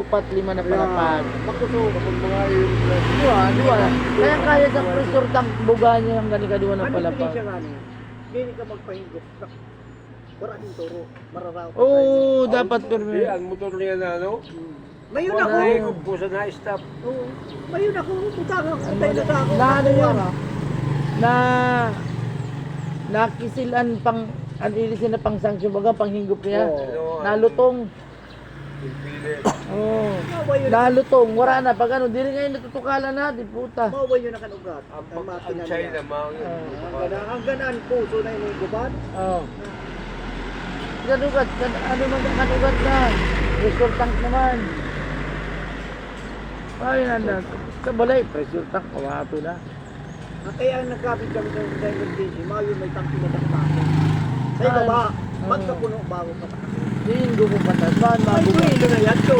4-5 na palapag. Makuso, kapag mga yun. Diwa. Kaya sa pressure tank, buga niya yung ganikaduwa ng Ano palapag. siya nga niya? Hindi ka magpahinggot. Wala yung turo. Mararaw. Oo, dapat permi. Ang motor niya na ano? Mayon Wala ako. yun. Kung pusa na stop. Oo. Mayon ako. Putang ako. Tayo na ako. Na ano yun? Nakisilan pang anilisin na pang sanction baga pang hinggop niya. Oo. Nalutong. Pilit. Oh. Maway yun. Nalutong, wala na pag ano, di rin ngayon natutukalan na, di puta. Maway yun ang kanugat. Ang Ang makina China, niya. mga Ang ganaan puso na yung gubat. Oh. Kanugat, ano man ang kanugat na. Pressure tank naman. Ay, nanda. Sa balay, pressure tank, kawato na. Kaya ang nagkabit kami sa Diamond DC, mayon may tangki na taktakin. Sa iba ba? Magkapuno bago ka. Di yung gumo patas. Saan Ay, mabuga? na yan to.